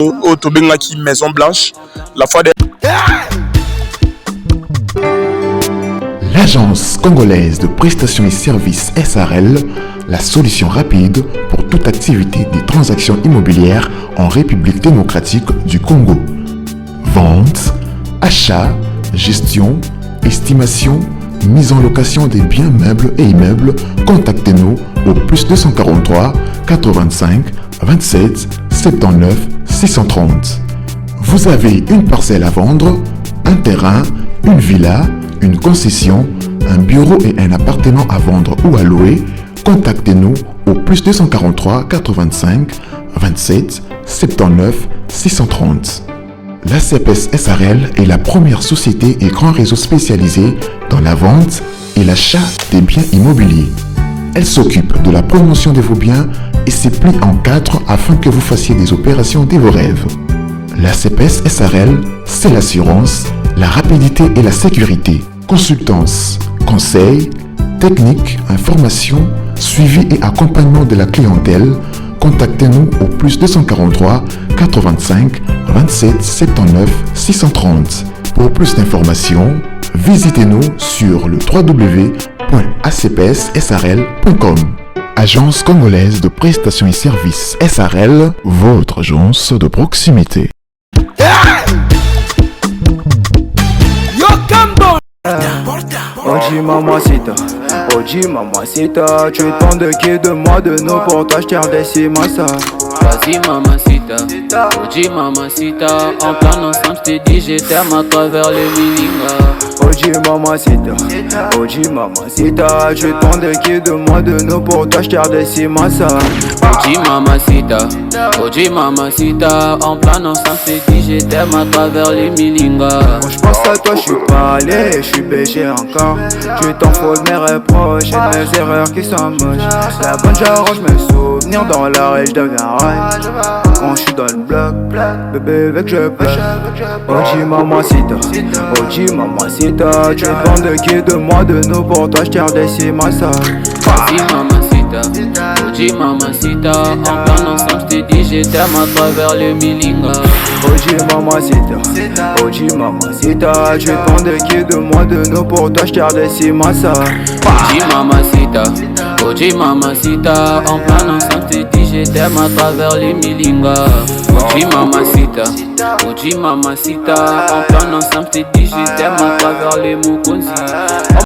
au Tobengaki Maison Blanche, la fois des... L'Agence congolaise de prestations et services SARL, la solution rapide pour toute activité des transactions immobilières en République démocratique du Congo. Vente, achat, gestion, estimation, mise en location des biens meubles et immeubles, contactez-nous au plus 243 85 27 79 630. Vous avez une parcelle à vendre, un terrain, une villa, une concession, un bureau et un appartement à vendre ou à louer, contactez-nous au plus 243 85 27 79 630. La CPS SARL est la première société et grand réseau spécialisé dans la vente et l'achat des biens immobiliers. Elle s'occupe de la promotion de vos biens et se plie en 4 afin que vous fassiez des opérations de vos rêves. La CPS SARL, c'est l'assurance, la rapidité et la sécurité. Consultance, conseils, techniques, informations, suivi et accompagnement de la clientèle. Contactez-nous au plus 243 85 27 79 630. Pour plus d'informations, visitez-nous sur le www.acpssarl.com. Agence congolaise de prestations et services SARL, votre agence de proximité. Oji mamacita, Oji mamacita, tu demandes de qui de moi de nous pour toi je t'ai redessi massa. Vas-y mamacita, Oji mamacita, en plan ensemble je t'ai dit je t'aime à travers les Milinga. Oji mamacita, Oji mamacita, tu demandes de qui de moi de nous pour toi je t'ai redessi massa. Oji mamacita, en plan ensemble je t'ai dit je t'aime à travers les Milinga. Quand je pense à toi je suis pas allé, je suis BG encore. Tu t'en fous de mes reproches et de mes erreurs qui sont moches. La bonne j'arrange mes souvenirs dans la rue, je deviens rail. Quand je suis dans le bloc, bébé avec je pêche. Oji mamacita, Oji mamacita, tu demandes de qui de moi de nous pour toi je t'ai redessi massa. Vas-y mamacita, Oji mamacita, en plan ensemble je t'ai dit je t'aime à travers les Milinga. Oji mamacita, Oji mamacita, tu demandes de qui de moi de nous pour toi je t'ai redessi massa. Oji mamacita, en plan ensemble je t'ai dit je t'aime à travers les Milinga. Oji mamacita, en plan ensemble je t'ai dit je t'aime à travers les Mukunzi.